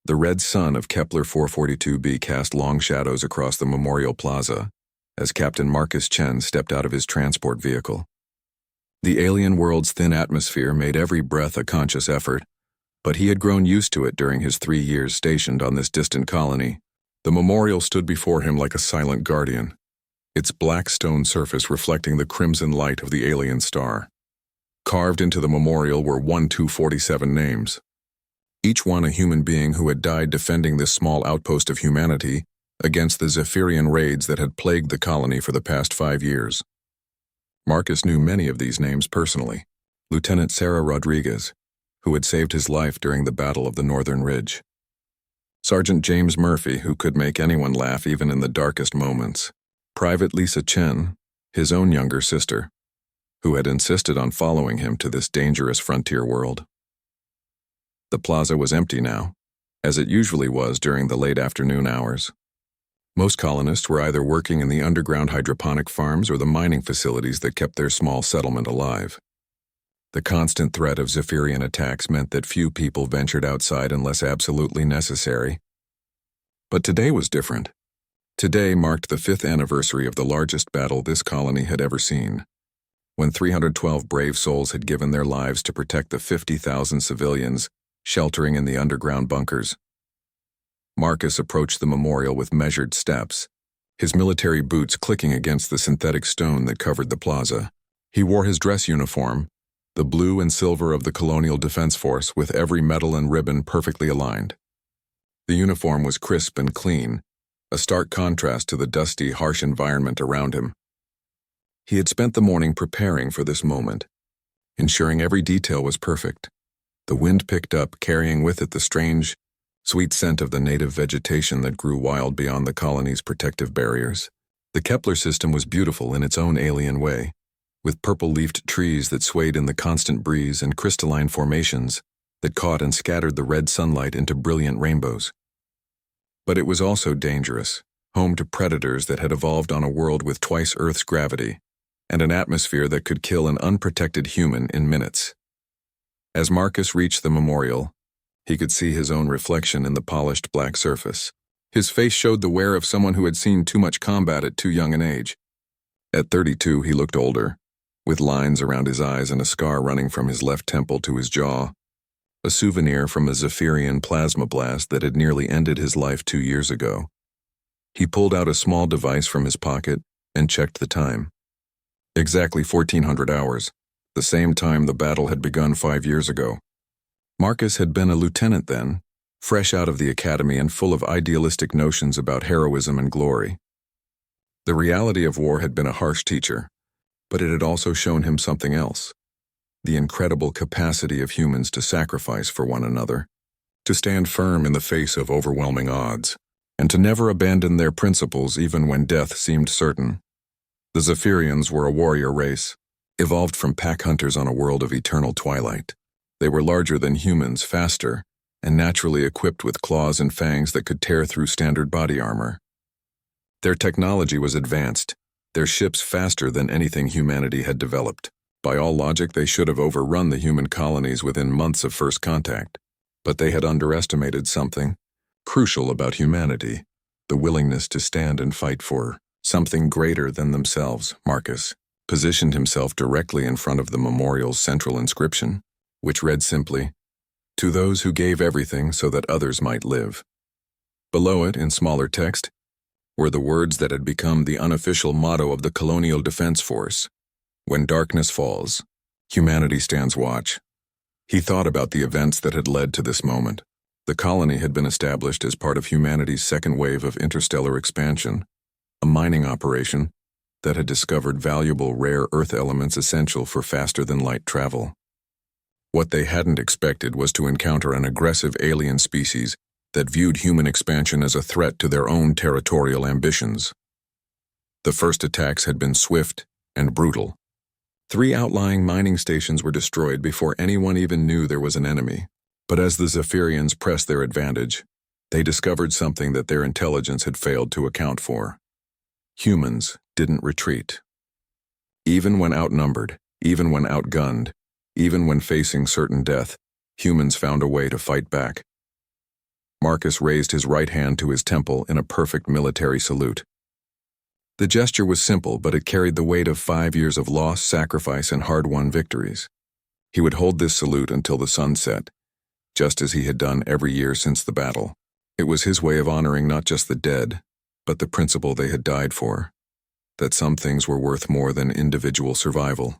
The red sun of Kepler 442b cast long shadows across the Memorial Plaza as Captain Marcus Chen stepped out of his transport vehicle. The alien world's thin atmosphere made every breath a conscious effort, but he had grown used to it during his 3 years stationed on this distant colony. The memorial stood before him like a silent guardian, its black stone surface reflecting the crimson light of the alien star. Carved into the memorial were 1247 names, each one a human being who had died defending this small outpost of humanity against the Zephyrian raids that had plagued the colony for the past 5 years. Marcus knew many of these names personally. Lieutenant Sarah Rodriguez, who had saved his life during the Battle of the Northern Ridge. Sergeant James Murphy, who could make anyone laugh even in the darkest moments. Private Lisa Chen, his own younger sister, who had insisted on following him to this dangerous frontier world. The plaza was empty now, as it usually was during the late afternoon hours. Most colonists were either working in the underground hydroponic farms or the mining facilities that kept their small settlement alive. The constant threat of Zephyrian attacks meant that few people ventured outside unless absolutely necessary. But today was different. Today marked the 5th anniversary of the largest battle this colony had ever seen, when 312 brave souls had given their lives to protect the 50,000 civilians sheltering in the underground bunkers. Marcus approached the memorial with measured steps, his military boots clicking against the synthetic stone that covered the plaza. He wore his dress uniform, the blue and silver of the Colonial Defense Force, with every medal and ribbon perfectly aligned. The uniform was crisp and clean, a stark contrast to the dusty, harsh environment around him. He had spent the morning preparing for this moment, ensuring every detail was perfect. The wind picked up, carrying with it the strange, sweet scent of the native vegetation that grew wild beyond the colony's protective barriers. The Kepler system was beautiful in its own alien way, with purple-leafed trees that swayed in the constant breeze and crystalline formations that caught and scattered the red sunlight into brilliant rainbows. But it was also dangerous, home to predators that had evolved on a world with twice Earth's gravity and an atmosphere that could kill an unprotected human in minutes. As Marcus reached the memorial, he could see his own reflection in the polished black surface. His face showed the wear of someone who had seen too much combat at too young an age. At 32, he looked older, with lines around his eyes and a scar running from his left temple to his jaw, a souvenir from a Zephyrian plasma blast that had nearly ended his life 2 years ago. He pulled out a small device from his pocket and checked the time. Exactly 1400 hours, the same time the battle had begun 5 years ago. Marcus had been a lieutenant then, fresh out of the academy and full of idealistic notions about heroism and glory. The reality of war had been a harsh teacher, but it had also shown him something else: the incredible capacity of humans to sacrifice for one another, to stand firm in the face of overwhelming odds, and to never abandon their principles even when death seemed certain. The Zephyrians were a warrior race, evolved from pack hunters on a world of eternal twilight. They were larger than humans, faster, and naturally equipped with claws and fangs that could tear through standard body armor. Their technology was advanced, their ships faster than anything humanity had developed. By all logic, they should have overrun the human colonies within months of first contact. But they had underestimated something crucial about humanity: the willingness to stand and fight for something greater than themselves. Marcus positioned himself directly in front of the memorial's central inscription, which read simply, "To those who gave everything so that others might live." Below it, in smaller text, were the words that had become the unofficial motto of the Colonial Defense Force: "When darkness falls, humanity stands watch." He thought about the events that had led to this moment. The colony had been established as part of humanity's second wave of interstellar expansion, a mining operation that had discovered valuable rare Earth elements essential for faster-than-light travel. What they hadn't expected was to encounter an aggressive alien species that viewed human expansion as a threat to their own territorial ambitions. The first attacks had been swift and brutal. 3 outlying mining stations were destroyed before anyone even knew there was an enemy. But as the Zephyrians pressed their advantage, they discovered something that their intelligence had failed to account for. Humans didn't retreat. Even when outnumbered, even when outgunned, even when facing certain death, humans found a way to fight back. Marcus raised his right hand to his temple in a perfect military salute. The gesture was simple, but it carried the weight of 5 years of loss, sacrifice, and hard-won victories. He would hold this salute until the sun set, just as he had done every year since the battle. It was his way of honoring not just the dead, but the principle they had died for, that some things were worth more than individual survival.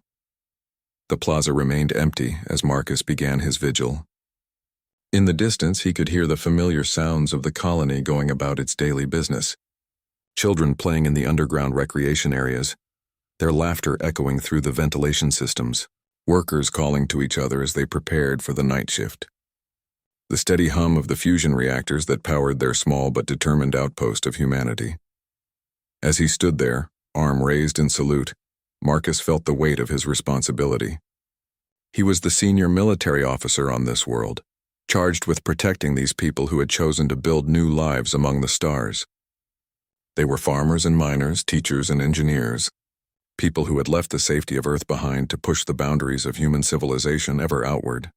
The plaza remained empty as Marcus began his vigil. In the distance, he could hear the familiar sounds of the colony going about its daily business. Children playing in the underground recreation areas, their laughter echoing through the ventilation systems, workers calling to each other as they prepared for the night shift. The steady hum of the fusion reactors that powered their small but determined outpost of humanity. As he stood there, arm raised in salute, Marcus felt the weight of his responsibility. He was the senior military officer on this world, charged with protecting these people who had chosen to build new lives among the stars. They were farmers and miners, teachers and engineers, people who had left the safety of Earth behind to push the boundaries of human civilization ever outward.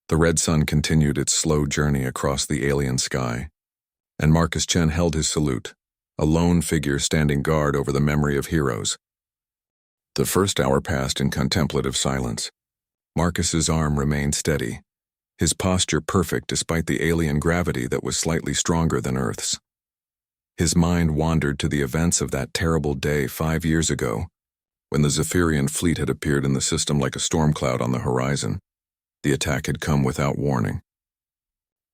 The red sun continued its slow journey across the alien sky, and Marcus Chen held his salute, a lone figure standing guard over the memory of heroes. The first hour passed in contemplative silence. Marcus's arm remained steady, his posture perfect despite the alien gravity that was slightly stronger than Earth's. His mind wandered to the events of that terrible day 5 years ago, when the Zephyrian fleet had appeared in the system like a storm cloud on the horizon. The attack had come without warning.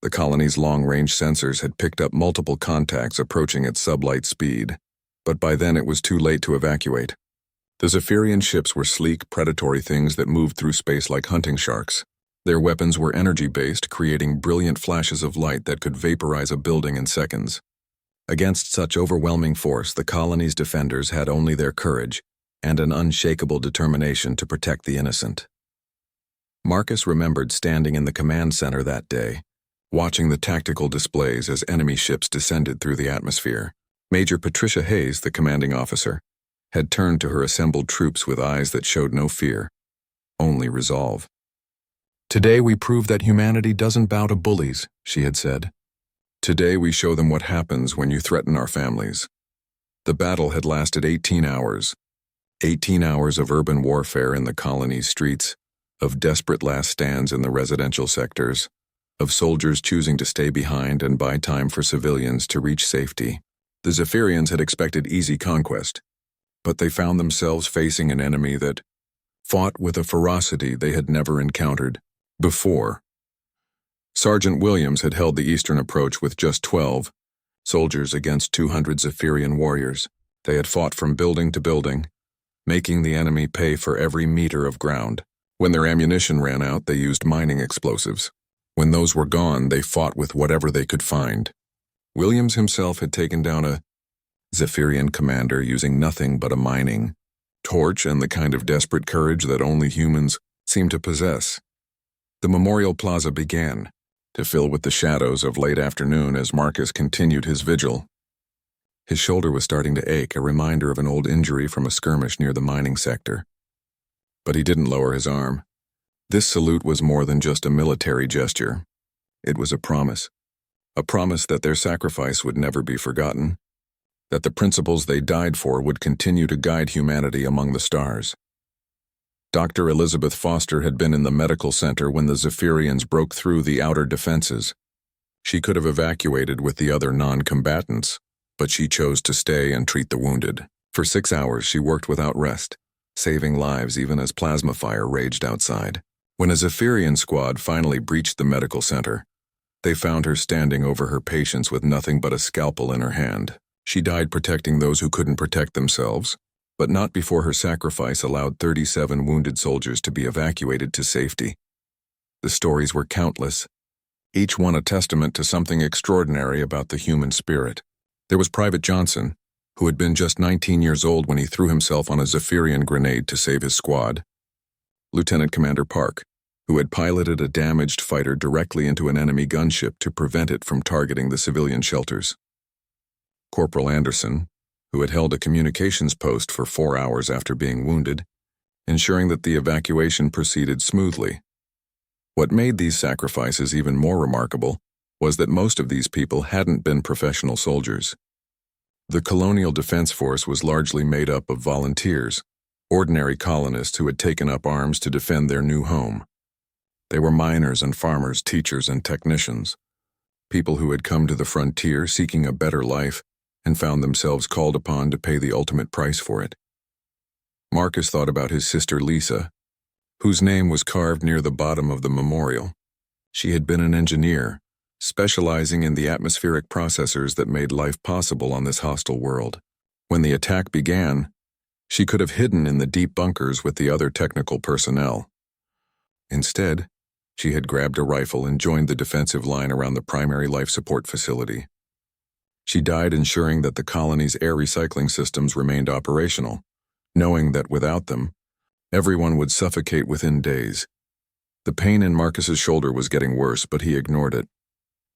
The colony's long-range sensors had picked up multiple contacts approaching at sublight speed, but by then it was too late to evacuate. The Zephyrian ships were sleek, predatory things that moved through space like hunting sharks. Their weapons were energy-based, creating brilliant flashes of light that could vaporize a building in seconds. Against such overwhelming force, the colony's defenders had only their courage and an unshakable determination to protect the innocent. Marcus remembered standing in the command center that day, watching the tactical displays as enemy ships descended through the atmosphere. Major Patricia Hayes, the commanding officer, had turned to her assembled troops with eyes that showed no fear, only resolve. "Today we prove that humanity doesn't bow to bullies," she had said. "Today we show them what happens when you threaten our families." The battle had lasted 18 hours. 18 hours of urban warfare in the colony's streets, of desperate last stands in the residential sectors, of soldiers choosing to stay behind and buy time for civilians to reach safety. The Zephyrians had expected easy conquest, but they found themselves facing an enemy that fought with a ferocity they had never encountered before. Sergeant Williams had held the eastern approach with just 12 soldiers against 200 Zephyrian warriors. They had fought from building to building, making the enemy pay for every meter of ground. When their ammunition ran out, they used mining explosives. When those were gone, they fought with whatever they could find. Williams himself had taken down a Zephyrian commander using nothing but a mining torch and the kind of desperate courage that only humans seem to possess. The Memorial Plaza began to fill with the shadows of late afternoon as Marcus continued his vigil. His shoulder was starting to ache, a reminder of an old injury from a skirmish near the mining sector. But he didn't lower his arm. This salute was more than just a military gesture. It was a promise that their sacrifice would never be forgotten, that the principles they died for would continue to guide humanity among the stars. Dr. Elizabeth Foster had been in the medical center when the Zephyrians broke through the outer defenses. She could have evacuated with the other non-combatants, but she chose to stay and treat the wounded. For 6 hours she worked without rest, saving lives even as plasma fire raged outside. When a Zephyrian squad finally breached the medical center, they found her standing over her patients with nothing but a scalpel in her hand. She died protecting those who couldn't protect themselves, but not before her sacrifice allowed 37 wounded soldiers to be evacuated to safety. The stories were countless, each one a testament to something extraordinary about the human spirit. There was Private Johnson, who had been just 19 years old when he threw himself on a Zephyrian grenade to save his squad. Lieutenant Commander Park, who had piloted a damaged fighter directly into an enemy gunship to prevent it from targeting the civilian shelters. Corporal Anderson, who had held a communications post for 4 hours after being wounded, ensuring that the evacuation proceeded smoothly. What made these sacrifices even more remarkable was that most of these people hadn't been professional soldiers. The Colonial Defense Force was largely made up of volunteers, ordinary colonists who had taken up arms to defend their new home. They were miners and farmers, teachers and technicians, people who had come to the frontier seeking a better life and found themselves called upon to pay the ultimate price for it. Marcus thought about his sister Lisa, whose name was carved near the bottom of the memorial. She had been an engineer, specializing in the atmospheric processors that made life possible on this hostile world. When the attack began, she could have hidden in the deep bunkers with the other technical personnel. Instead, she had grabbed a rifle and joined the defensive line around the primary life support facility. She died ensuring that the colony's air recycling systems remained operational, knowing that without them, everyone would suffocate within days. The pain in Marcus's shoulder was getting worse, but he ignored it.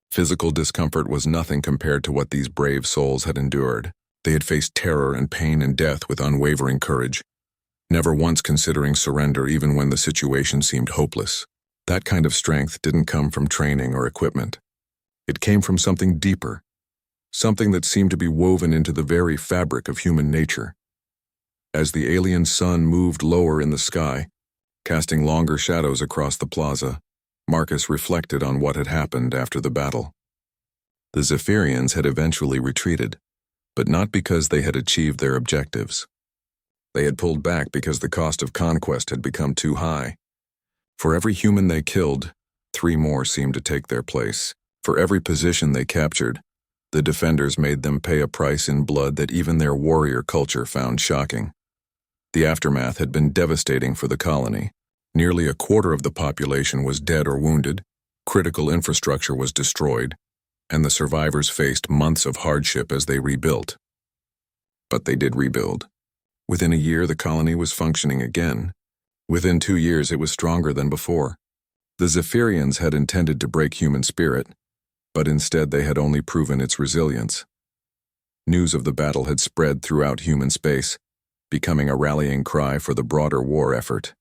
Physical discomfort was nothing compared to what these brave souls had endured. They had faced terror and pain and death with unwavering courage, never once considering surrender even when the situation seemed hopeless. That kind of strength didn't come from training or equipment. It came from something deeper, something that seemed to be woven into the very fabric of human nature. As the alien sun moved lower in the sky, casting longer shadows across the plaza, Marcus reflected on what had happened after the battle. The Zephyrians had eventually retreated, but not because they had achieved their objectives. They had pulled back because the cost of conquest had become too high. For every human they killed, 3 more seemed to take their place. For every position they captured, the defenders made them pay a price in blood that even their warrior culture found shocking. The aftermath had been devastating for the colony. Nearly a quarter of the population was dead or wounded, critical infrastructure was destroyed, and the survivors faced months of hardship as they rebuilt. But they did rebuild. Within a year, the colony was functioning again. Within 2 years, it was stronger than before. The Zephyrians had intended to break human spirit, but instead they had only proven its resilience. News of the battle had spread throughout human space, becoming a rallying cry for the broader war effort.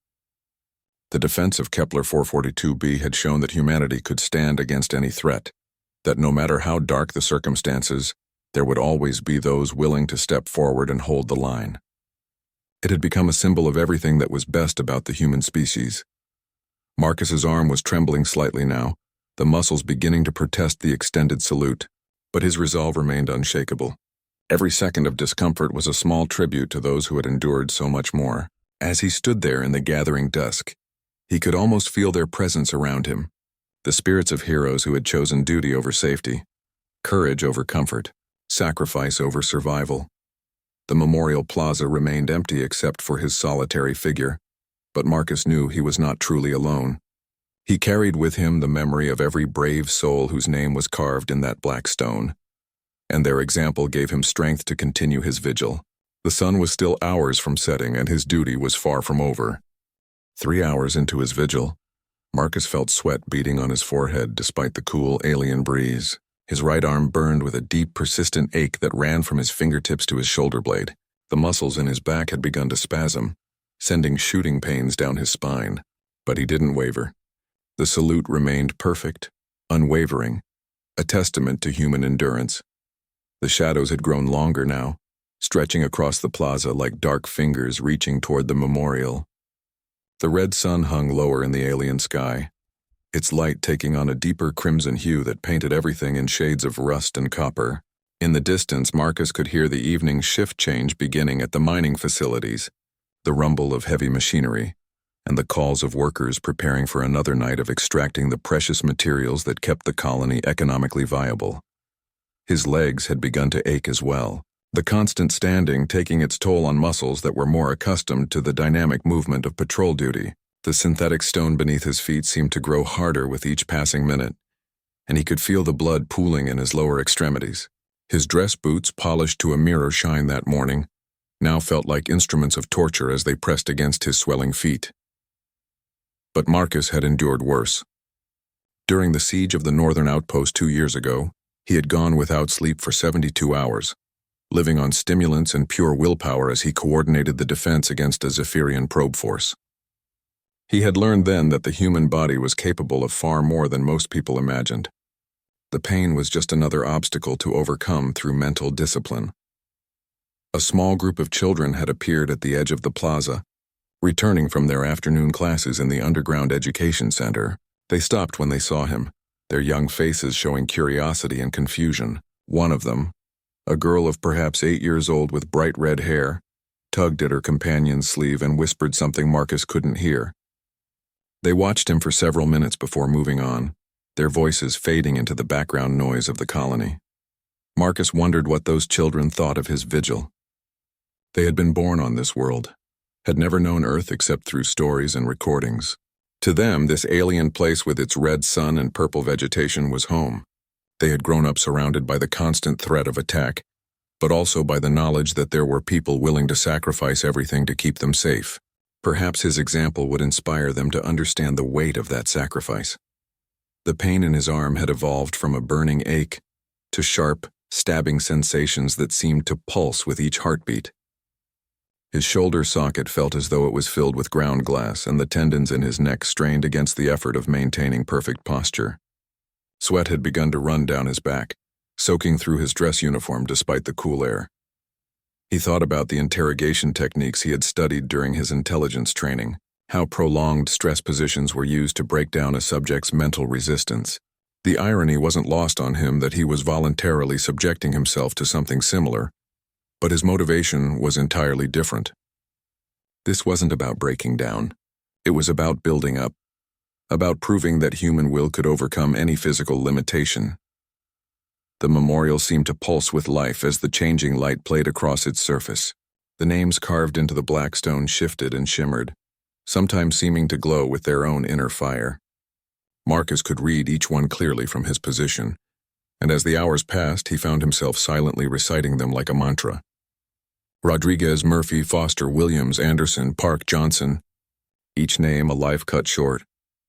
The defense of Kepler 442b had shown that humanity could stand against any threat, that no matter how dark the circumstances, there would always be those willing to step forward and hold the line. It had become a symbol of everything that was best about the human species. Marcus's arm was trembling slightly now, the muscles beginning to protest the extended salute, but his resolve remained unshakable. Every second of discomfort was a small tribute to those who had endured so much more. As he stood there in the gathering dusk, he could almost feel their presence around him, the spirits of heroes who had chosen duty over safety, courage over comfort, sacrifice over survival. The memorial plaza remained empty except for his solitary figure, but Marcus knew he was not truly alone. He carried with him the memory of every brave soul whose name was carved in that black stone, and their example gave him strength to continue his vigil. The sun was still hours from setting, and his duty was far from over. 3 hours into his vigil, Marcus felt sweat beading on his forehead despite the cool alien breeze. His right arm burned with a deep, persistent ache that ran from his fingertips to his shoulder blade. The muscles in his back had begun to spasm, sending shooting pains down his spine. But he didn't waver. The salute remained perfect, unwavering, a testament to human endurance. The shadows had grown longer now, stretching across the plaza like dark fingers reaching toward the memorial. The red sun hung lower in the alien sky, its light taking on a deeper crimson hue that painted everything in shades of rust and copper. In the distance, Marcus could hear the evening shift change beginning at the mining facilities, the rumble of heavy machinery, and the calls of workers preparing for another night of extracting the precious materials that kept the colony economically viable. His legs had begun to ache as well, the constant standing taking its toll on muscles that were more accustomed to the dynamic movement of patrol duty. The synthetic stone beneath his feet seemed to grow harder with each passing minute, and he could feel the blood pooling in his lower extremities. His dress boots, polished to a mirror shine that morning, now felt like instruments of torture as they pressed against his swelling feet. But Marcus had endured worse. During the siege of the northern outpost 2 years ago, he had gone without sleep for 72 hours, living on stimulants and pure willpower as he coordinated the defense against a Zephyrian probe force. He had learned then that the human body was capable of far more than most people imagined. The pain was just another obstacle to overcome through mental discipline. A small group of children had appeared at the edge of the plaza, returning from their afternoon classes in the underground education center. They stopped when they saw him, their young faces showing curiosity and confusion. One of them, a girl of perhaps 8 years old with bright red hair, tugged at her companion's sleeve and whispered something Marcus couldn't hear. They watched him for several minutes before moving on, their voices fading into the background noise of the colony. Marcus wondered what those children thought of his vigil. They had been born on this world, had never known Earth except through stories and recordings. To them, this alien place with its red sun and purple vegetation was home. They had grown up surrounded by the constant threat of attack, but also by the knowledge that there were people willing to sacrifice everything to keep them safe. Perhaps his example would inspire them to understand the weight of that sacrifice. The pain in his arm had evolved from a burning ache to sharp, stabbing sensations that seemed to pulse with each heartbeat. His shoulder socket felt as though it was filled with ground glass, and the tendons in his neck strained against the effort of maintaining perfect posture. Sweat had begun to run down his back, soaking through his dress uniform despite the cool air. He thought about the interrogation techniques he had studied during his intelligence training, how prolonged stress positions were used to break down a subject's mental resistance. The irony wasn't lost on him that he was voluntarily subjecting himself to something similar, but his motivation was entirely different. This wasn't about breaking down. It was about building up, about proving that human will could overcome any physical limitation. The memorial seemed to pulse with life as the changing light played across its surface. The names carved into the black stone shifted and shimmered, sometimes seeming to glow with their own inner fire. Marcus could read each one clearly from his position, and as the hours passed, he found himself silently reciting them like a mantra. Rodriguez, Murphy, Foster, Williams, Anderson, Park, Johnson, each name a life cut short,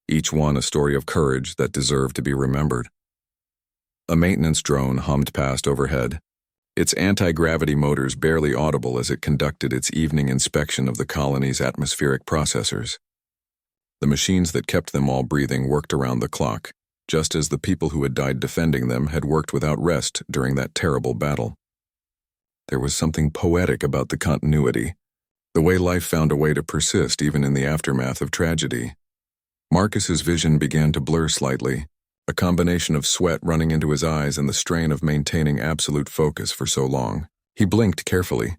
each one a story of courage that deserved to be remembered. A maintenance drone hummed past overhead, its anti-gravity motors barely audible as it conducted its evening inspection of the colony's atmospheric processors. The machines that kept them all breathing worked around the clock, just as the people who had died defending them had worked without rest during that terrible battle. There was something poetic about the continuity, the way life found a way to persist even in the aftermath of tragedy. Marcus's vision began to blur slightly, a combination of sweat running into his eyes and the strain of maintaining absolute focus for so long. He blinked carefully,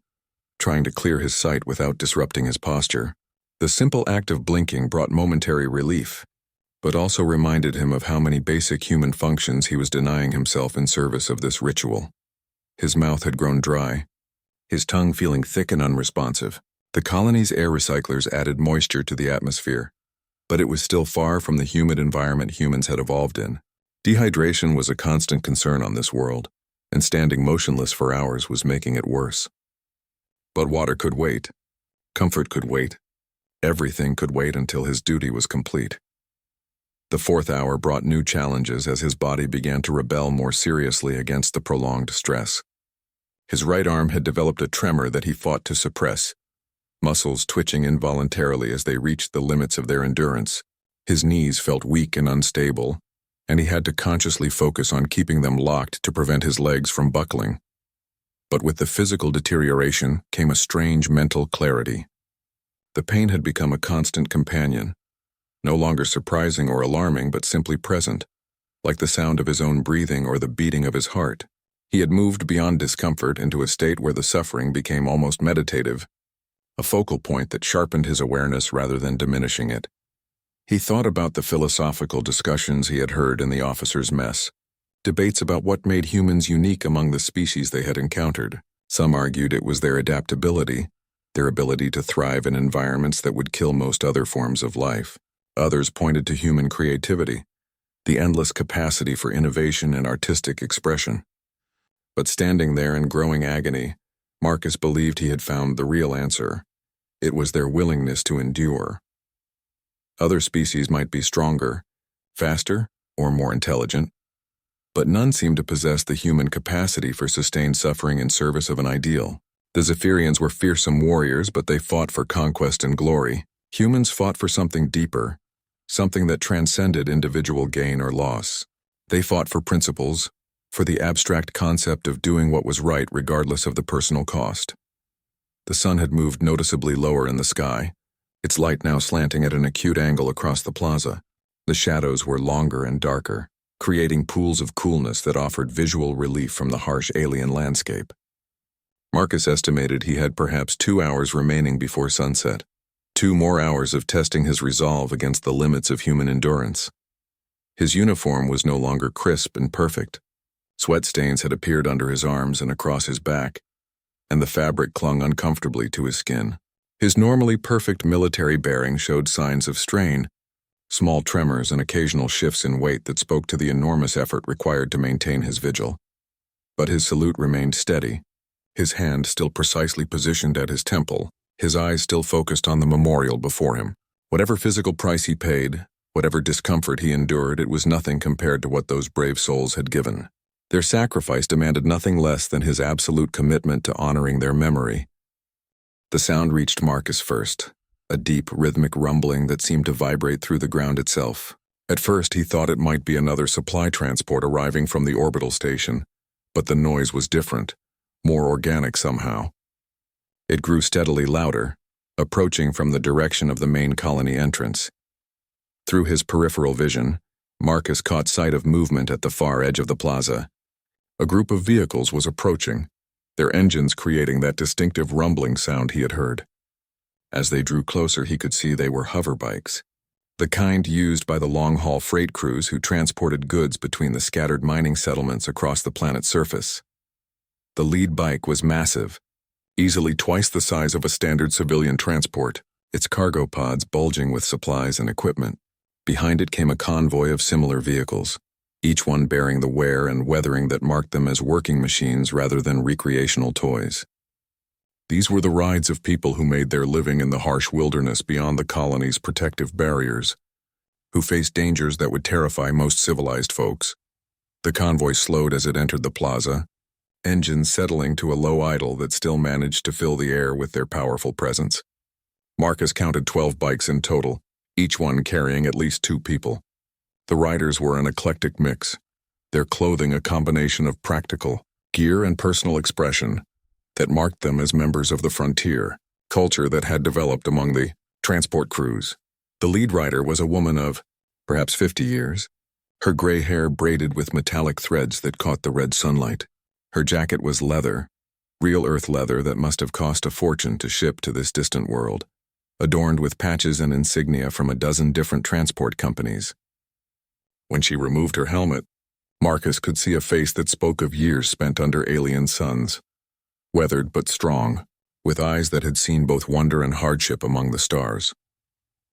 trying to clear his sight without disrupting his posture. The simple act of blinking brought momentary relief, but also reminded him of how many basic human functions he was denying himself in service of this ritual. His mouth had grown dry, his tongue feeling thick and unresponsive. The colony's air recyclers added moisture to the atmosphere, but it was still far from the humid environment humans had evolved in. Dehydration was a constant concern on this world, and standing motionless for hours was making it worse. But water could wait. Comfort could wait. Everything could wait until his duty was complete. The fourth hour brought new challenges as his body began to rebel more seriously against the prolonged stress. His right arm had developed a tremor that he fought to suppress, muscles twitching involuntarily as they reached the limits of their endurance. His knees felt weak and unstable, and he had to consciously focus on keeping them locked to prevent his legs from buckling. But with the physical deterioration came a strange mental clarity. The pain had become a constant companion, no longer surprising or alarming but simply present, like the sound of his own breathing or the beating of his heart. He had moved beyond discomfort into a state where the suffering became almost meditative, a focal point that sharpened his awareness rather than diminishing it. He thought about the philosophical discussions he had heard in the officers' mess, debates about what made humans unique among the species they had encountered. Some argued it was their adaptability, their ability to thrive in environments that would kill most other forms of life. Others pointed to human creativity, the endless capacity for innovation and artistic expression. But standing there in growing agony, Marcus believed he had found the real answer. It was their willingness to endure. Other species might be stronger, faster, or more intelligent, but none seemed to possess the human capacity for sustained suffering in service of an ideal. The Zephyrians were fearsome warriors, but they fought for conquest and glory. Humans fought for something deeper, something that transcended individual gain or loss. They fought for principles, for the abstract concept of doing what was right regardless of the personal cost. The sun had moved noticeably lower in the sky, its light now slanting at an acute angle across the plaza. The shadows were longer and darker, creating pools of coolness that offered visual relief from the harsh alien landscape. Marcus estimated he had perhaps 2 hours remaining before sunset, 2 more hours of testing his resolve against the limits of human endurance. His uniform was no longer crisp and perfect. Sweat stains had appeared under his arms and across his back, and the fabric clung uncomfortably to his skin. His normally perfect military bearing showed signs of strain, small tremors and occasional shifts in weight that spoke to the enormous effort required to maintain his vigil. But his salute remained steady, his hand still precisely positioned at his temple, his eyes still focused on the memorial before him. Whatever physical price he paid, whatever discomfort he endured, it was nothing compared to what those brave souls had given. Their sacrifice demanded nothing less than his absolute commitment to honoring their memory. The sound reached Marcus first, a deep, rhythmic rumbling that seemed to vibrate through the ground itself. At first, he thought it might be another supply transport arriving from the orbital station, but the noise was different, more organic somehow. It grew steadily louder, approaching from the direction of the main colony entrance. Through his peripheral vision, Marcus caught sight of movement at the far edge of the plaza. A group of vehicles was approaching, their engines creating that distinctive rumbling sound he had heard. As they drew closer, he could see they were hover bikes, the kind used by the long-haul freight crews who transported goods between the scattered mining settlements across the planet's surface. The lead bike was massive, easily twice the size of a standard civilian transport, its cargo pods bulging with supplies and equipment. Behind it came a convoy of similar vehicles, each one bearing the wear and weathering that marked them as working machines rather than recreational toys. These were the rides of people who made their living in the harsh wilderness beyond the colony's protective barriers, who faced dangers that would terrify most civilized folks. The convoy slowed as it entered the plaza, engines settling to a low idle that still managed to fill the air with their powerful presence. Marcus counted 12 bikes in total, each one carrying at least 2 people. The riders were an eclectic mix, their clothing a combination of practical gear and personal expression that marked them as members of the frontier, culture that had developed among the transport crews. The lead rider was a woman of perhaps 50 years, her gray hair braided with metallic threads that caught the red sunlight. Her jacket was leather, real earth leather that must have cost a fortune to ship to this distant world, adorned with patches and insignia from a dozen different transport companies. When she removed her helmet, Marcus could see a face that spoke of years spent under alien suns, weathered but strong, with eyes that had seen both wonder and hardship among the stars.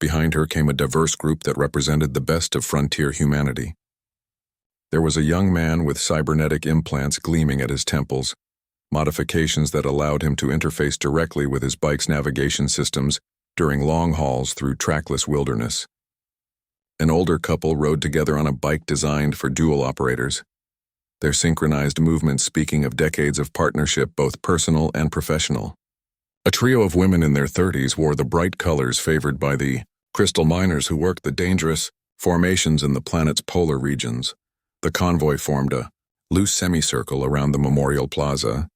Behind her came a diverse group that represented the best of frontier humanity. There was a young man with cybernetic implants gleaming at his temples, modifications that allowed him to interface directly with his bike's navigation systems during long hauls through trackless wilderness. An older couple rode together on a bike designed for dual operators, their synchronized movements speaking of decades of partnership, both personal and professional. A trio of women in their 30s wore the bright colors favored by the crystal miners who worked the dangerous formations in the planet's polar regions. The convoy formed a loose semicircle around the Memorial Plaza,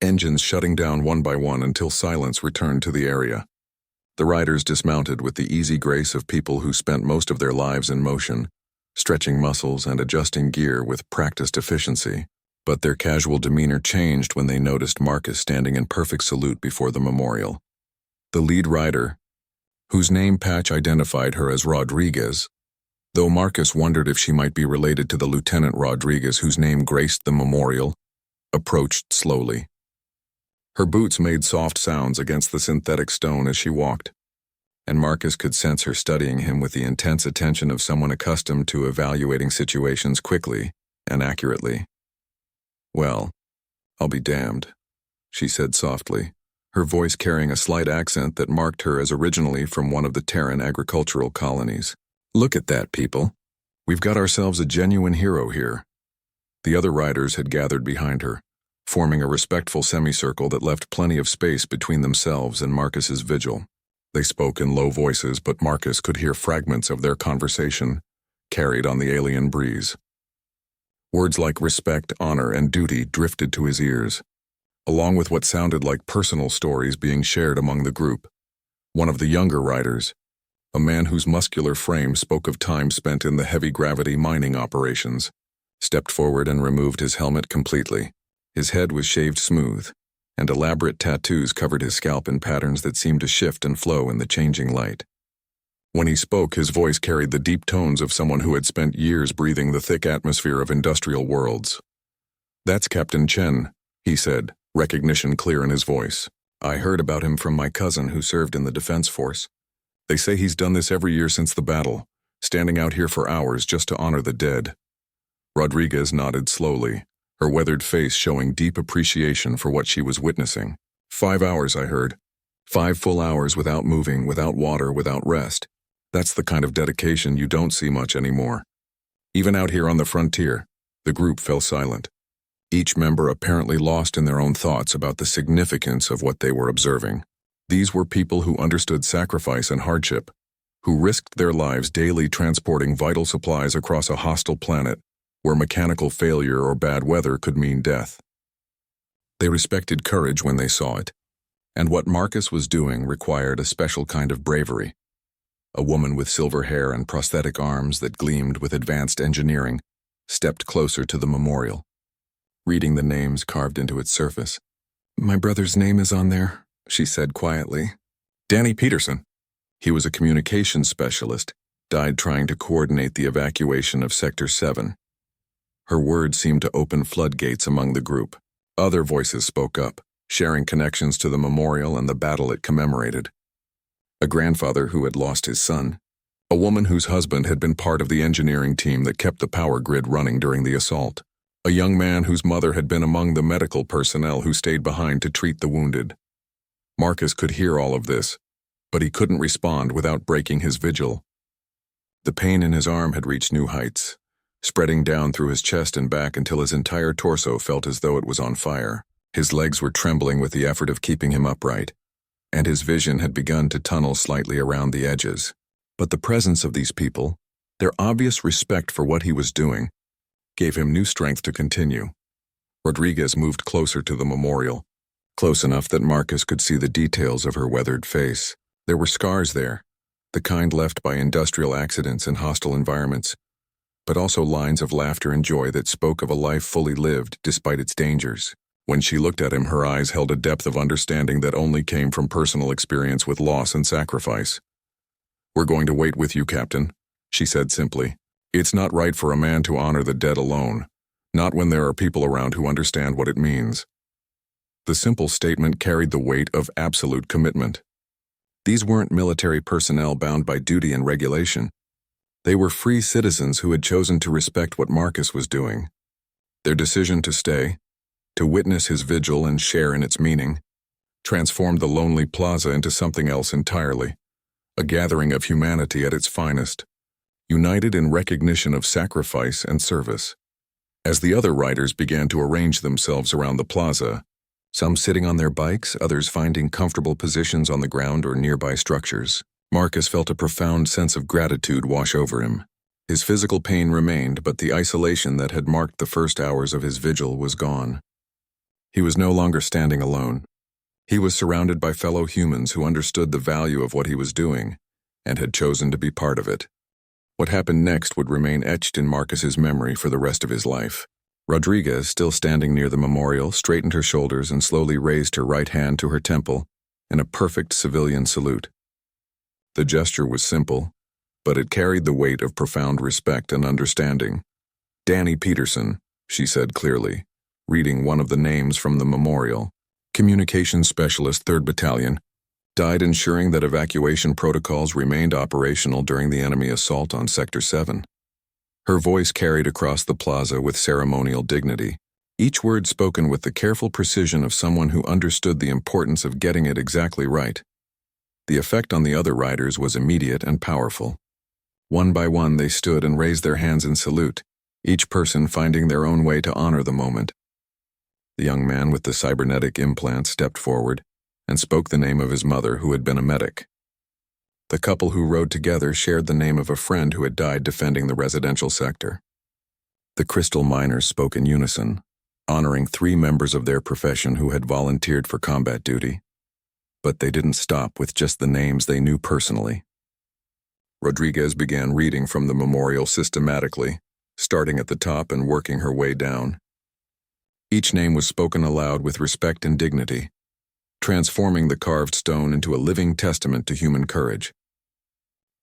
engines shutting down one by one until silence returned to the area. The riders dismounted with the easy grace of people who spent most of their lives in motion, stretching muscles and adjusting gear with practiced efficiency. But their casual demeanor changed when they noticed Marcus standing in perfect salute before the memorial. The lead rider, whose name patch identified her as Rodriguez, though Marcus wondered if she might be related to the Lieutenant Rodriguez whose name graced the memorial, approached slowly. Her boots made soft sounds against the synthetic stone as she walked, and Marcus could sense her studying him with the intense attention of someone accustomed to evaluating situations quickly and accurately. "Well, I'll be damned," she said softly, her voice carrying a slight accent that marked her as originally from one of the Terran agricultural colonies. "Look at that, people. We've got ourselves a genuine hero here." The other riders had gathered behind her, forming a respectful semicircle that left plenty of space between themselves and Marcus's vigil. They spoke in low voices, but Marcus could hear fragments of their conversation, carried on the alien breeze. Words like respect, honor, and duty drifted to his ears, along with what sounded like personal stories being shared among the group. One of the younger riders, a man whose muscular frame spoke of time spent in the heavy-gravity mining operations, stepped forward and removed his helmet completely. His head was shaved smooth, and elaborate tattoos covered his scalp in patterns that seemed to shift and flow in the changing light. When he spoke, his voice carried the deep tones of someone who had spent years breathing the thick atmosphere of industrial worlds. "That's Captain Chen," he said, recognition clear in his voice. "I heard about him from my cousin who served in the Defense Force. They say he's done this every year since the battle, standing out here for hours just to honor the dead." Rodriguez nodded slowly, her weathered face showing deep appreciation for what she was witnessing. 5 hours, I heard. 5 full hours without moving, without water, without rest. That's the kind of dedication you don't see much anymore. Even out here on the frontier, the group fell silent, each member apparently lost in their own thoughts about the significance of what they were observing. These were people who understood sacrifice and hardship, who risked their lives daily transporting vital supplies across a hostile planet where mechanical failure or bad weather could mean death. They respected courage when they saw it, and what Marcus was doing required a special kind of bravery. A woman with silver hair and prosthetic arms that gleamed with advanced engineering stepped closer to the memorial, reading the names carved into its surface. "My brother's name is on there," she said quietly. "Danny Peterson." He was a communications specialist, died trying to coordinate the evacuation of Sector 7. Her words seemed to open floodgates among the group. Other voices spoke up, sharing connections to the memorial and the battle it commemorated. A grandfather who had lost his son. A woman whose husband had been part of the engineering team that kept the power grid running during the assault. A young man whose mother had been among the medical personnel who stayed behind to treat the wounded. Marcus could hear all of this, but he couldn't respond without breaking his vigil. The pain in his arm had reached new heights, spreading down through his chest and back until his entire torso felt as though it was on fire. His legs were trembling with the effort of keeping him upright, and his vision had begun to tunnel slightly around the edges. But the presence of these people, their obvious respect for what he was doing, gave him new strength to continue. Rodriguez moved closer to the memorial, close enough that Marcus could see the details of her weathered face. There were scars there, the kind left by industrial accidents in hostile environments, but also lines of laughter and joy that spoke of a life fully lived despite its dangers. When she looked at him, her eyes held a depth of understanding that only came from personal experience with loss and sacrifice. "We're going to wait with you, Captain," she said simply. "It's not right for a man to honor the dead alone, not when there are people around who understand what it means." The simple statement carried the weight of absolute commitment. These weren't military personnel bound by duty and regulation. They were free citizens who had chosen to respect what Marcus was doing. Their decision to stay, to witness his vigil and share in its meaning, transformed the lonely plaza into something else entirely, a gathering of humanity at its finest, united in recognition of sacrifice and service. As the other riders began to arrange themselves around the plaza, some sitting on their bikes, others finding comfortable positions on the ground or nearby structures, Marcus felt a profound sense of gratitude wash over him. His physical pain remained, but the isolation that had marked the first hours of his vigil was gone. He was no longer standing alone. He was surrounded by fellow humans who understood the value of what he was doing and had chosen to be part of it. What happened next would remain etched in Marcus's memory for the rest of his life. Rodriguez, still standing near the memorial, straightened her shoulders and slowly raised her right hand to her temple in a perfect civilian salute. The gesture was simple, but it carried the weight of profound respect and understanding. "Danny Peterson," she said clearly, reading one of the names from the memorial. "Communications Specialist, 3rd Battalion. Died ensuring that evacuation protocols remained operational during the enemy assault on Sector 7. Her voice carried across the plaza with ceremonial dignity, each word spoken with the careful precision of someone who understood the importance of getting it exactly right. The effect on the other riders was immediate and powerful. One by one they stood and raised their hands in salute, each person finding their own way to honor the moment. The young man with the cybernetic implant stepped forward and spoke the name of his mother, who had been a medic. The couple who rode together shared the name of a friend who had died defending the residential sector. The crystal miners spoke in unison, honoring 3 members of their profession who had volunteered for combat duty. But they didn't stop with just the names they knew personally. Rodriguez began reading from the memorial systematically, starting at the top and working her way down. Each name was spoken aloud with respect and dignity, transforming the carved stone into a living testament to human courage.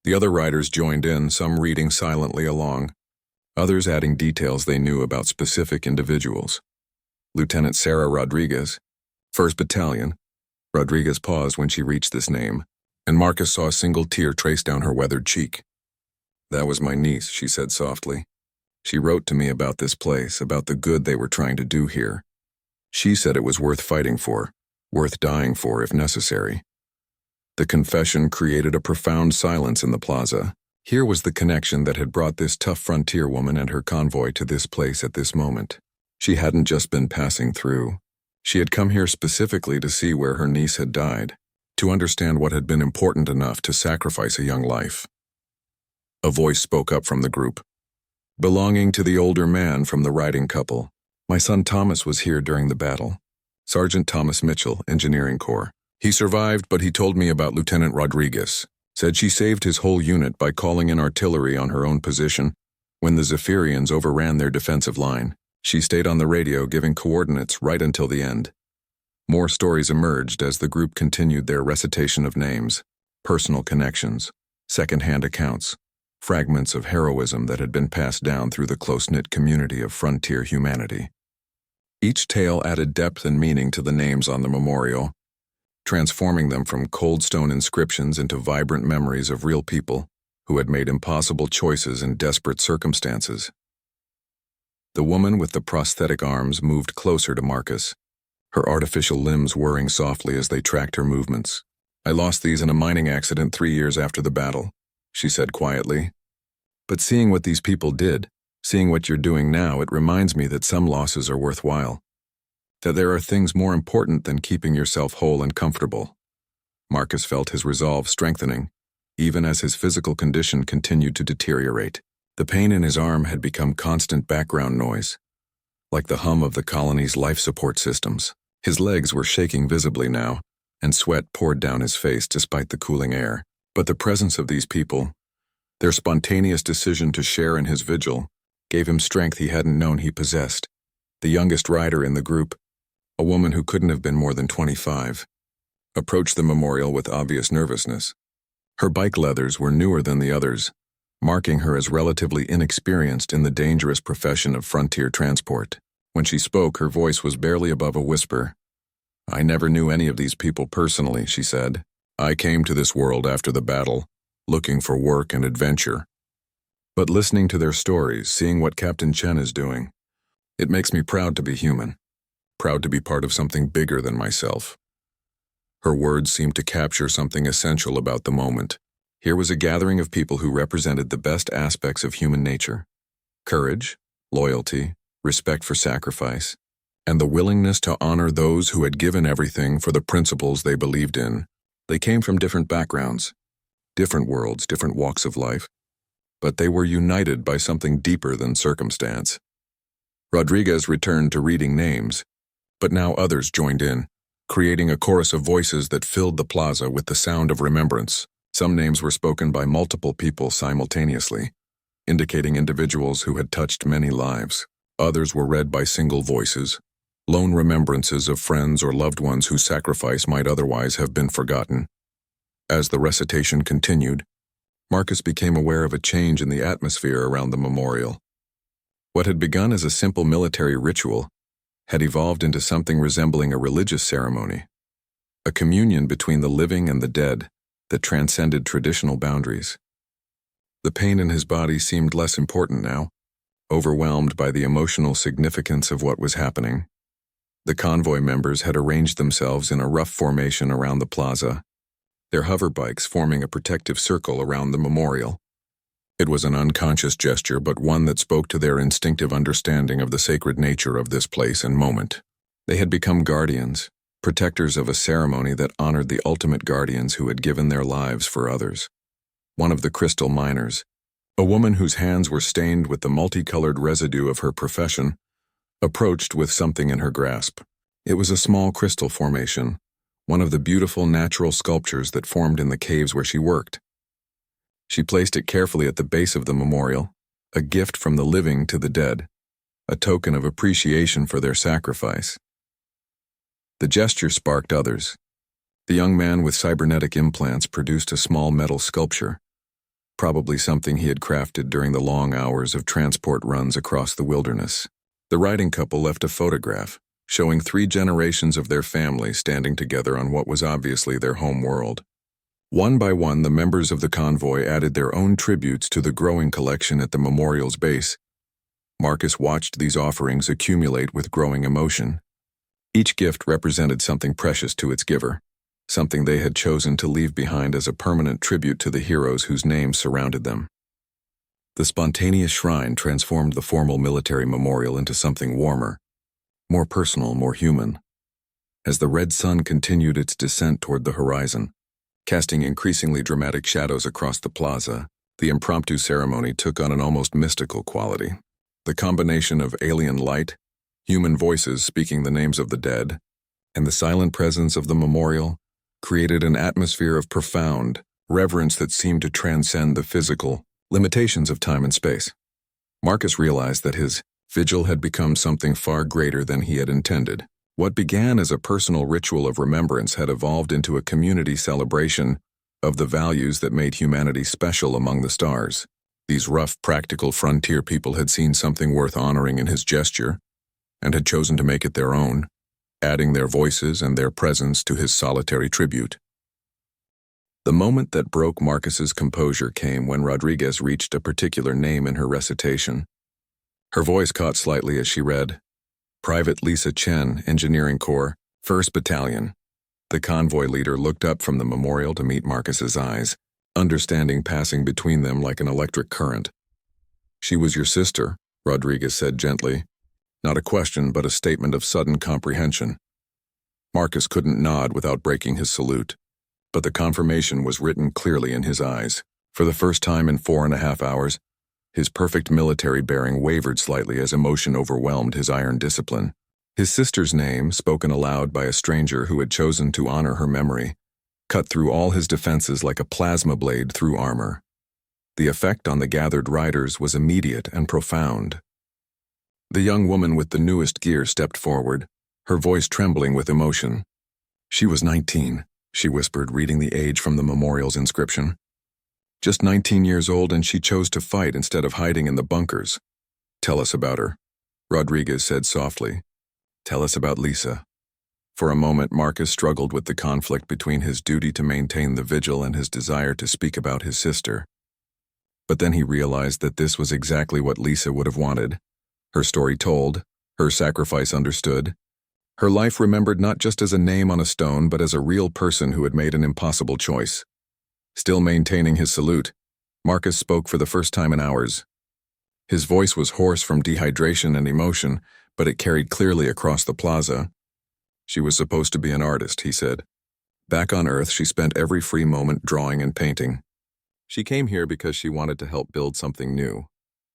The other riders joined in, some reading silently along, others adding details they knew about specific individuals. Lieutenant Sarah Rodriguez, 1st Battalion. Rodriguez paused when she reached this name, and Marcus saw a single tear trace down her weathered cheek. "That was my niece," she said softly. "She wrote to me about this place, about the good they were trying to do here. She said it was worth fighting for, worth dying for if necessary." The confession created a profound silence in the plaza. Here was the connection that had brought this tough frontier woman and her convoy to this place at this moment. She hadn't just been passing through. She had come here specifically to see where her niece had died, to understand what had been important enough to sacrifice a young life. A voice spoke up from the group, belonging to the older man from the riding couple. "My son Thomas was here during the battle. Sergeant Thomas Mitchell, Engineering Corps. He survived, but he told me about Lieutenant Rodriguez. Said she saved his whole unit by calling in artillery on her own position when the Zephyrians overran their defensive line. She stayed on the radio giving coordinates right until the end." More stories emerged as the group continued their recitation of names, personal connections, second-hand accounts, fragments of heroism that had been passed down through the close-knit community of frontier humanity. Each tale added depth and meaning to the names on the memorial, transforming them from cold stone inscriptions into vibrant memories of real people who had made impossible choices in desperate circumstances. The woman with the prosthetic arms moved closer to Marcus, her artificial limbs whirring softly as they tracked her movements. "I lost these in a mining accident 3 years after the battle," she said quietly. "But seeing what these people did, seeing what you're doing now, it reminds me that some losses are worthwhile. That there are things more important than keeping yourself whole and comfortable." Marcus felt his resolve strengthening, even as his physical condition continued to deteriorate. The pain in his arm had become constant background noise, like the hum of the colony's life support systems. His legs were shaking visibly now, and sweat poured down his face despite the cooling air. But the presence of these people, their spontaneous decision to share in his vigil, gave him strength he hadn't known he possessed. The youngest rider in the group, a woman who couldn't have been more than 25, approached the memorial with obvious nervousness. Her bike leathers were newer than the others, marking her as relatively inexperienced in the dangerous profession of frontier transport. When she spoke, her voice was barely above a whisper. "I never knew any of these people personally," she said. "I came to this world after the battle, looking for work and adventure. But listening to their stories, seeing what Captain Chen is doing, it makes me proud to be human, proud to be part of something bigger than myself." Her words seemed to capture something essential about the moment. Here was a gathering of people who represented the best aspects of human nature: courage, loyalty, respect for sacrifice, and the willingness to honor those who had given everything for the principles they believed in. They came from different backgrounds, different worlds, different walks of life, but they were united by something deeper than circumstance. Rodriguez returned to reading names, but now others joined in, creating a chorus of voices that filled the plaza with the sound of remembrance. Some names were spoken by multiple people simultaneously, indicating individuals who had touched many lives. Others were read by single voices, lone remembrances of friends or loved ones whose sacrifice might otherwise have been forgotten. As the recitation continued, Marcus became aware of a change in the atmosphere around the memorial. What had begun as a simple military ritual had evolved into something resembling a religious ceremony, a communion between the living and the dead that transcended traditional boundaries. The pain in his body seemed less important now, overwhelmed by the emotional significance of what was happening. The convoy members had arranged themselves in a rough formation around the plaza, their hover bikes forming a protective circle around the memorial. It was an unconscious gesture, but one that spoke to their instinctive understanding of the sacred nature of this place and moment. They had become guardians, protectors of a ceremony that honored the ultimate guardians who had given their lives for others. One of the crystal miners, A woman whose hands were stained with the multicolored residue of her profession approached with something in her grasp. It was a small crystal formation, one of the beautiful natural sculptures that formed in the caves where she worked. She placed it carefully at the base of the memorial, a gift from the living to the dead, a token of appreciation for their sacrifice. The gesture sparked others. The young man with cybernetic implants produced a small metal sculpture, probably something he had crafted during the long hours of transport runs across the wilderness. The riding couple left a photograph, showing 3 generations of their family standing together on what was obviously their home world. One by one, the members of the convoy added their own tributes to the growing collection at the memorial's base. Marcus watched these offerings accumulate with growing emotion. Each gift represented something precious to its giver, something they had chosen to leave behind as a permanent tribute to the heroes whose names surrounded them. The spontaneous shrine transformed the formal military memorial into something warmer, more personal, more human. As the red sun continued its descent toward the horizon, casting increasingly dramatic shadows across the plaza, the impromptu ceremony took on an almost mystical quality. The combination of alien light, human voices speaking the names of the dead, and the silent presence of the memorial created an atmosphere of profound reverence that seemed to transcend the physical limitations of time and space. Marcus realized that his vigil had become something far greater than he had intended. What began as a personal ritual of remembrance had evolved into a community celebration of the values that made humanity special among the stars. These rough, practical frontier people had seen something worth honoring in his gesture and had chosen to make it their own, adding their voices and their presence to his solitary tribute. The moment that broke Marcus's composure came when Rodriguez reached a particular name in her recitation. Her voice caught slightly as she read, "Private Lisa Chen, Engineering Corps, 1st Battalion." The convoy leader looked up from the memorial to meet Marcus's eyes, understanding passing between them like an electric current. "She was your sister," Rodriguez said gently. Not a question, but a statement of sudden comprehension. Marcus couldn't nod without breaking his salute, but the confirmation was written clearly in his eyes. For the first time in 4.5 hours, his perfect military bearing wavered slightly as emotion overwhelmed his iron discipline. His sister's name, spoken aloud by a stranger who had chosen to honor her memory, cut through all his defenses like a plasma blade through armor. The effect on the gathered riders was immediate and profound. The young woman with the newest gear stepped forward, her voice trembling with emotion. "She was 19, she whispered, reading the age from the memorial's inscription. "Just 19 years old, and she chose to fight instead of hiding in the bunkers." "Tell us about her," Rodriguez said softly. "Tell us about Lisa." For a moment, Marcus struggled with the conflict between his duty to maintain the vigil and his desire to speak about his sister. But then he realized that this was exactly what Lisa would have wanted. Her story told, her sacrifice understood, her life remembered not just as a name on a stone but as a real person who had made an impossible choice. Still maintaining his salute, Marcus spoke for the first time in hours. His voice was hoarse from dehydration and emotion, but it carried clearly across the plaza. "She was supposed to be an artist," he said. "Back on Earth, she spent every free moment drawing and painting. She came here because she wanted to help build something new,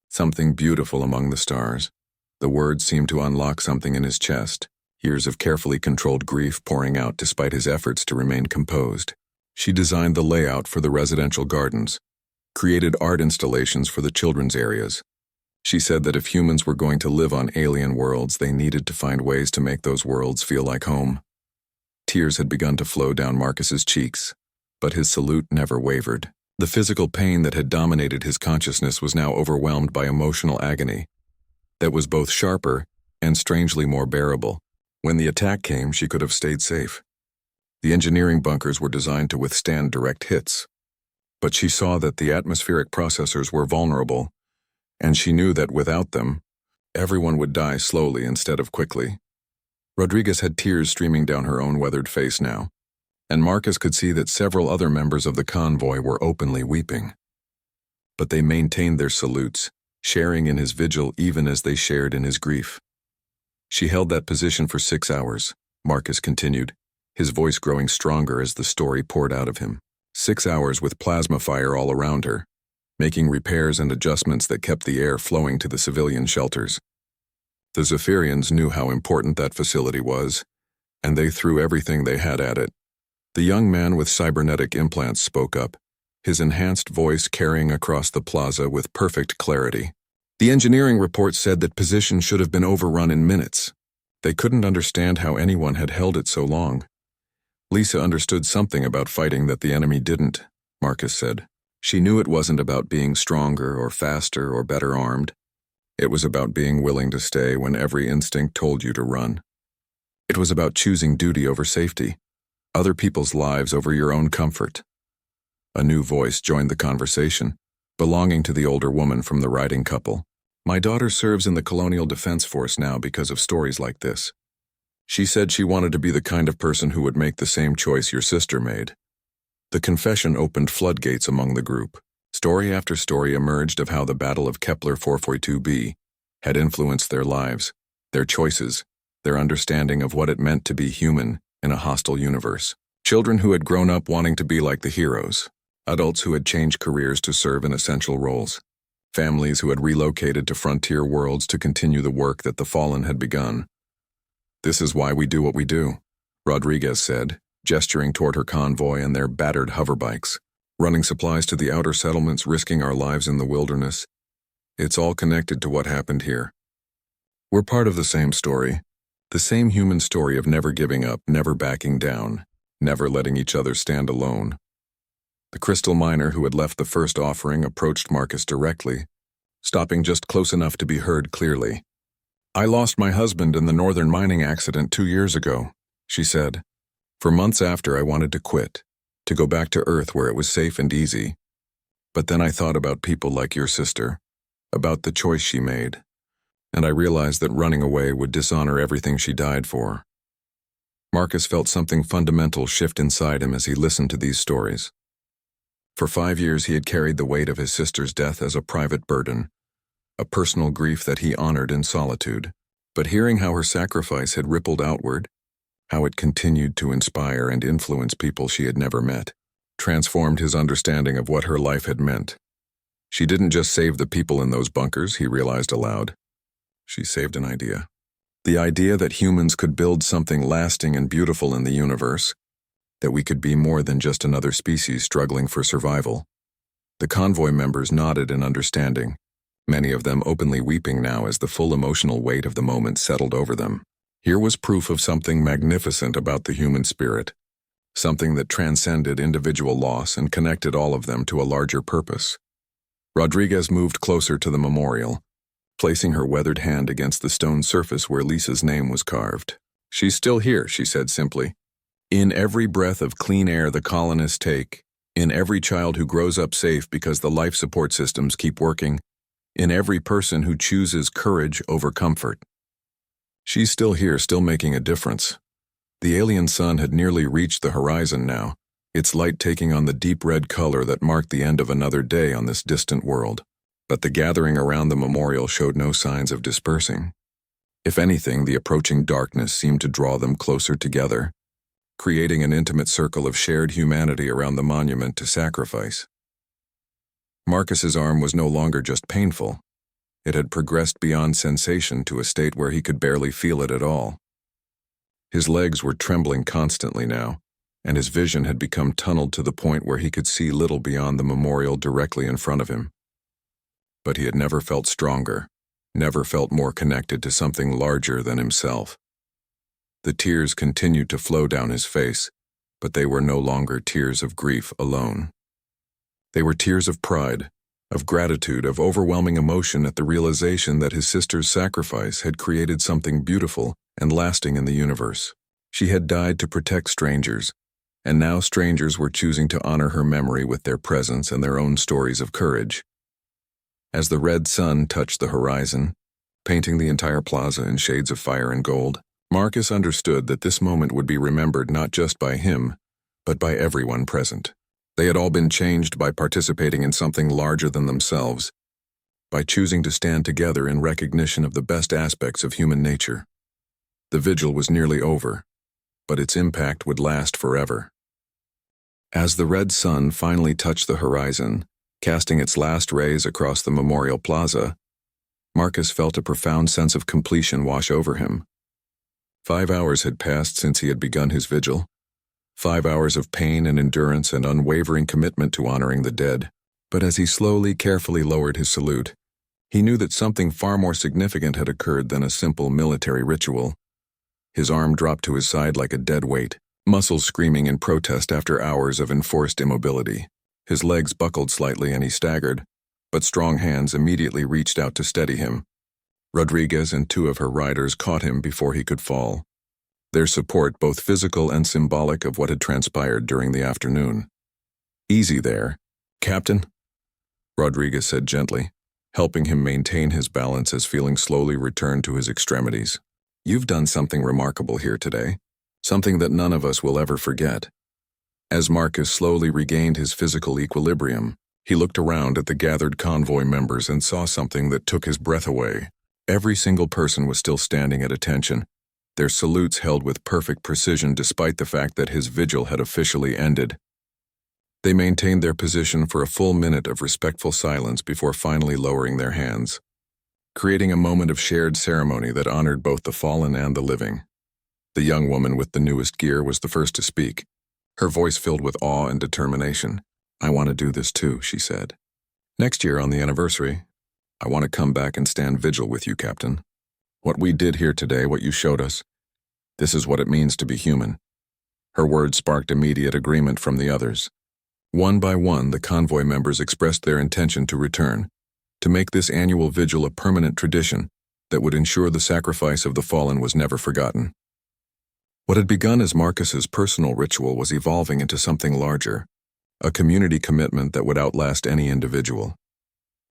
something beautiful among the stars." The words seemed to unlock something in his chest, years of carefully controlled grief pouring out despite his efforts to remain composed. She designed the layout for the residential gardens, created art installations for the children's areas. She said that if humans were going to live on alien worlds, they needed to find ways to make those worlds feel like home. Tears had begun to flow down Marcus's cheeks, but his salute never wavered. The physical pain that had dominated his consciousness was now overwhelmed by emotional agony that was both sharper and strangely more bearable. When the attack came, she could have stayed safe. The engineering bunkers were designed to withstand direct hits, but she saw that the atmospheric processors were vulnerable, and she knew that without them, everyone would die slowly instead of quickly. Rodriguez had tears streaming down her own weathered face now, and Marcus could see that several other members of the convoy were openly weeping. But they maintained their salutes, sharing in his vigil even as they shared in his grief. "She held that position for 6 hours," Marcus continued, his voice growing stronger as the story poured out of him. 6 hours with plasma fire all around her, making repairs and adjustments that kept the air flowing to the civilian shelters. The Zephyrians knew how important that facility was, and they threw everything they had at it. The young man with cybernetic implants spoke up, his enhanced voice carrying across the plaza with perfect clarity. The engineering report said that position should have been overrun in minutes. They couldn't understand how anyone had held it so long. Lisa understood something about fighting that the enemy didn't, Marcus said. She knew it wasn't about being stronger or faster or better armed. It was about being willing to stay when every instinct told you to run. It was about choosing duty over safety, other people's lives over your own comfort. A new voice joined the conversation, belonging to the older woman from the riding couple. My daughter serves in the Colonial Defense Force now because of stories like this. She said she wanted to be the kind of person who would make the same choice your sister made. The confession opened floodgates among the group. Story after story emerged of how the Battle of Kepler 442b had influenced their lives, their choices, their understanding of what it meant to be human in a hostile universe. Children who had grown up wanting to be like the heroes, adults who had changed careers to serve in essential roles, families who had relocated to frontier worlds to continue the work that the fallen had begun. This is why we do what we do, Rodriguez said, gesturing toward her convoy and their battered hoverbikes, running supplies to the outer settlements, risking our lives in the wilderness. It's all connected to what happened here. We're part of the same story, the same human story of never giving up, never backing down, never letting each other stand alone. The crystal miner who had left the first offering approached Marcus directly, stopping just close enough to be heard clearly. I lost my husband in the northern mining accident 2 years ago, she said. For months after, I wanted to quit, to go back to Earth where it was safe and easy. But then I thought about people like your sister, about the choice she made, and I realized that running away would dishonor everything she died for. Marcus felt something fundamental shift inside him as he listened to these stories. For 5 years he had carried the weight of his sister's death as a private burden, a personal grief that he honored in solitude. But hearing how her sacrifice had rippled outward, how it continued to inspire and influence people she had never met, transformed his understanding of what her life had meant. She didn't just save the people in those bunkers, he realized aloud. She saved an idea. The idea that humans could build something lasting and beautiful in the universe, that we could be more than just another species struggling for survival. The convoy members nodded in understanding, many of them openly weeping now as the full emotional weight of the moment settled over them. Here was proof of something magnificent about the human spirit, something that transcended individual loss and connected all of them to a larger purpose. Rodriguez moved closer to the memorial, placing her weathered hand against the stone surface where Lisa's name was carved. She's still here, she said simply. In every breath of clean air the colonists take, in every child who grows up safe because the life support systems keep working, in every person who chooses courage over comfort. She's still here, still making a difference. The alien sun had nearly reached the horizon now, its light taking on the deep red color that marked the end of another day on this distant world. But the gathering around the memorial showed no signs of dispersing. If anything, the approaching darkness seemed to draw them closer together, creating an intimate circle of shared humanity around the monument to sacrifice. Marcus's arm was no longer just painful. It had progressed beyond sensation to a state where he could barely feel it at all. His legs were trembling constantly now, and his vision had become tunneled to the point where he could see little beyond the memorial directly in front of him. But he had never felt stronger, never felt more connected to something larger than himself. The tears continued to flow down his face, but they were no longer tears of grief alone. They were tears of pride, of gratitude, of overwhelming emotion at the realization that his sister's sacrifice had created something beautiful and lasting in the universe. She had died to protect strangers, and now strangers were choosing to honor her memory with their presence and their own stories of courage. As the red sun touched the horizon, painting the entire plaza in shades of fire and gold, Marcus understood that this moment would be remembered not just by him, but by everyone present. They had all been changed by participating in something larger than themselves, by choosing to stand together in recognition of the best aspects of human nature. The vigil was nearly over, but its impact would last forever. As the red sun finally touched the horizon, Casting its last rays across the memorial plaza, Marcus felt a profound sense of completion wash over him. 5 hours had passed since he had begun his vigil. 5 hours of pain and endurance and unwavering commitment to honoring the dead. But as he slowly, carefully lowered his salute, he knew that something far more significant had occurred than a simple military ritual. His arm dropped to his side like a dead weight, muscles screaming in protest after hours of enforced immobility. His legs buckled slightly and he staggered, but strong hands immediately reached out to steady him. Rodriguez and 2 of her riders caught him before he could fall, their support both physical and symbolic of what had transpired during the afternoon. "Easy there, Captain," Rodriguez said gently, helping him maintain his balance as feeling slowly returned to his extremities. "You've done something remarkable here today, something that none of us will ever forget." As Marcus slowly regained his physical equilibrium, he looked around at the gathered convoy members and saw something that took his breath away. Every single person was still standing at attention, their salutes held with perfect precision despite the fact that his vigil had officially ended. They maintained their position for a full minute of respectful silence before finally lowering their hands, creating a moment of shared ceremony that honored both the fallen and the living. The young woman with the newest gear was the first to speak, her voice filled with awe and determination. "I want to do this too," she said. "Next year on the anniversary, I want to come back and stand vigil with you, Captain. What we did here today, what you showed us, this is what it means to be human." Her words sparked immediate agreement from the others. One by one, the convoy members expressed their intention to return, to make this annual vigil a permanent tradition that would ensure the sacrifice of the fallen was never forgotten. What had begun as Marcus's personal ritual was evolving into something larger, a community commitment that would outlast any individual.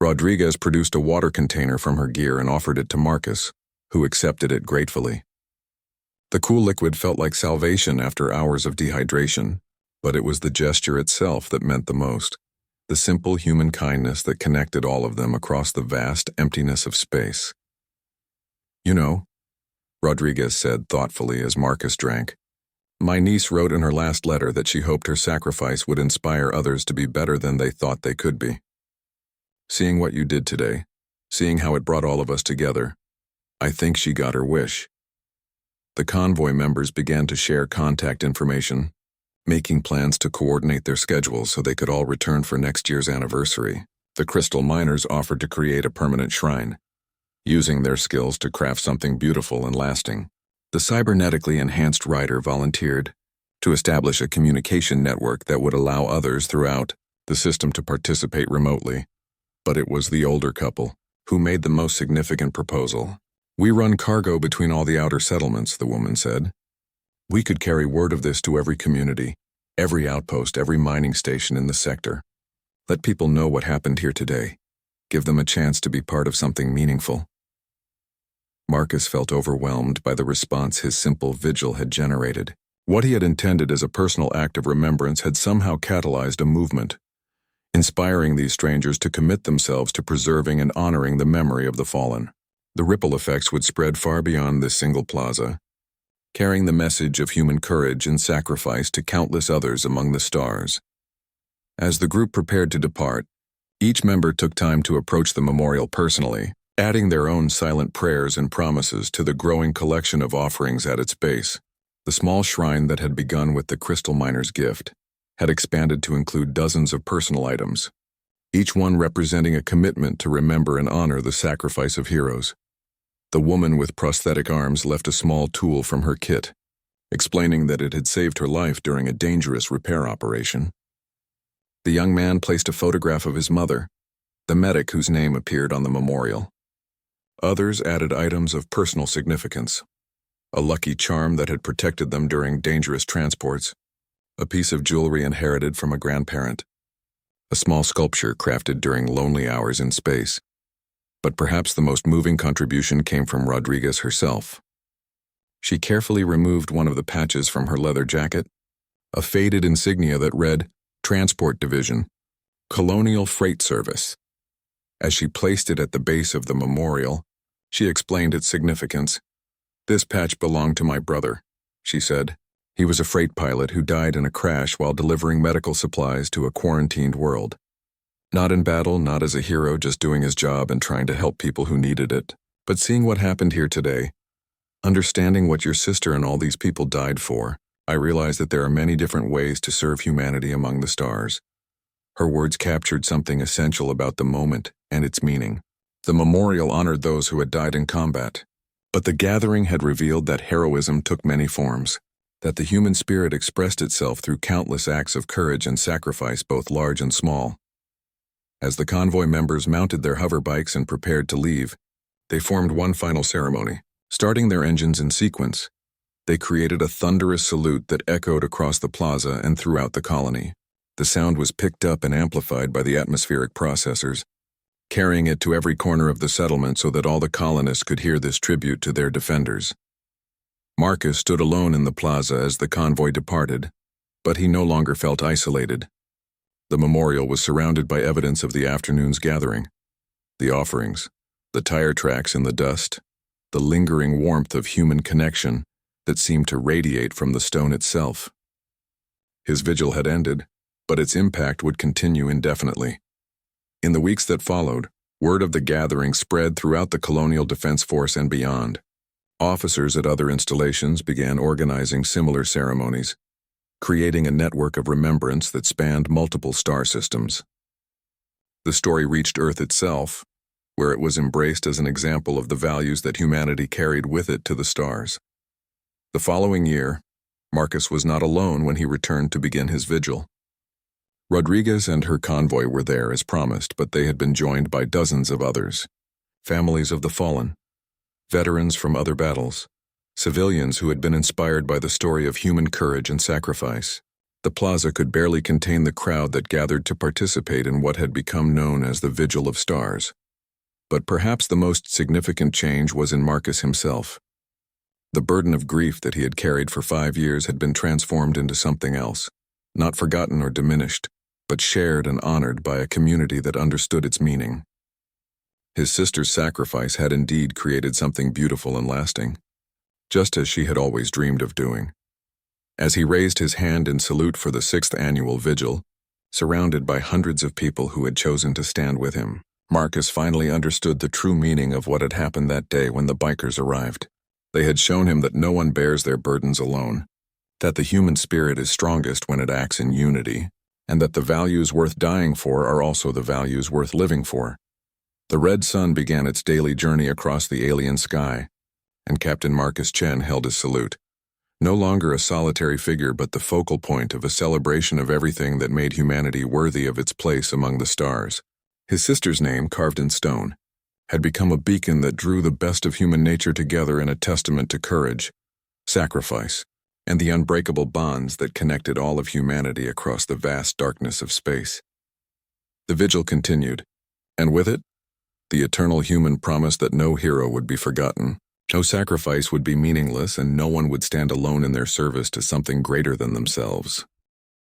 Rodriguez produced a water container from her gear and offered it to Marcus, who accepted it gratefully. The cool liquid felt like salvation after hours of dehydration, but it was the gesture itself that meant the most, the simple human kindness that connected all of them across the vast emptiness of space. "You know," Rodriguez said thoughtfully as Marcus drank, "my niece wrote in her last letter that she hoped her sacrifice would inspire others to be better than they thought they could be. Seeing what you did today, seeing how it brought all of us together, I think she got her wish." The convoy members began to share contact information, making plans to coordinate their schedules so they could all return for next year's anniversary. The crystal miners offered to create a permanent shrine, using their skills to craft something beautiful and lasting. The cybernetically enhanced rider volunteered to establish a communication network that would allow others throughout the system to participate remotely. But it was the older couple who made the most significant proposal. "We run cargo between all the outer settlements," the woman said. "We could carry word of this to every community, every outpost, every mining station in the sector. Let people know what happened here today. Give them a chance to be part of something meaningful." Marcus felt overwhelmed by the response his simple vigil had generated. What he had intended as a personal act of remembrance had somehow catalyzed a movement, inspiring these strangers to commit themselves to preserving and honoring the memory of the fallen. The ripple effects would spread far beyond this single plaza, carrying the message of human courage and sacrifice to countless others among the stars. As the group prepared to depart, each member took time to approach the memorial personally, adding their own silent prayers and promises to the growing collection of offerings at its base. The small shrine that had begun with the crystal miner's gift had expanded to include dozens of personal items, each one representing a commitment to remember and honor the sacrifice of heroes. The woman with prosthetic arms left a small tool from her kit, explaining that it had saved her life during a dangerous repair operation. The young man placed a photograph of his mother, the medic whose name appeared on the memorial. Others added items of personal significance: a lucky charm that had protected them during dangerous transports, a piece of jewelry inherited from a grandparent, a small sculpture crafted during lonely hours in space. But perhaps the most moving contribution came from Rodriguez herself. She carefully removed one of the patches from her leather jacket, a faded insignia that read, "Transport Division, Colonial Freight Service." As she placed it at the base of the memorial, she explained its significance. "This patch belonged to my brother," she said. "He was a freight pilot who died in a crash while delivering medical supplies to a quarantined world. Not in battle, not as a hero just doing his job and trying to help people who needed it, but seeing what happened here today, understanding what your sister and all these people died for, I realized that there are many different ways to serve humanity among the stars. Her words captured something essential about the moment and its meaning. The memorial honored those who had died in combat, but the gathering had revealed that heroism took many forms, that the human spirit expressed itself through countless acts of courage and sacrifice, both large and small. As the convoy members mounted their hover bikes and prepared to leave, they formed one final ceremony. Starting their engines in sequence, they created a thunderous salute that echoed across the plaza and throughout the colony. The sound was picked up and amplified by the atmospheric processors, carrying it to every corner of the settlement so that all the colonists could hear this tribute to their defenders. Marcus stood alone in the plaza as the convoy departed, but he no longer felt isolated. The memorial was surrounded by evidence of the afternoon's gathering: the offerings, the tire tracks in the dust, the lingering warmth of human connection that seemed to radiate from the stone itself. His vigil had ended, but its impact would continue indefinitely. In the weeks that followed, word of the gathering spread throughout the Colonial Defense Force and beyond. Officers at other installations began organizing similar ceremonies, creating a network of remembrance that spanned multiple star systems. The story reached Earth itself, where it was embraced as an example of the values that humanity carried with it to the stars. The following year, Marcus was not alone when he returned to begin his vigil. Rodriguez and her convoy were there as promised, but they had been joined by dozens of others: families of the fallen, veterans from other battles, civilians who had been inspired by the story of human courage and sacrifice. The plaza could barely contain the crowd that gathered to participate in what had become known as the Vigil of Stars. But perhaps the most significant change was in Marcus himself. The burden of grief that he had carried for 5 years had been transformed into something else, not forgotten or diminished, but shared and honored by a community that understood its meaning. His sister's sacrifice had indeed created something beautiful and lasting, just as she had always dreamed of doing. As he raised his hand in salute for the 6th annual vigil, surrounded by hundreds of people who had chosen to stand with him, Marcus finally understood the true meaning of what had happened that day when the bikers arrived. They had shown him that no one bears their burdens alone, that the human spirit is strongest when it acts in unity, and that the values worth dying for are also the values worth living for. The red sun began its daily journey across the alien sky, and Captain Marcus Chen held his salute, no longer a solitary figure but the focal point of a celebration of everything that made humanity worthy of its place among the stars. His sister's name, carved in stone, had become a beacon that drew the best of human nature together in a testament to courage, sacrifice, and the unbreakable bonds that connected all of humanity across the vast darkness of space. The vigil continued, and with it, the eternal human promise that no hero would be forgotten, no sacrifice would be meaningless, and no one would stand alone in their service to something greater than themselves.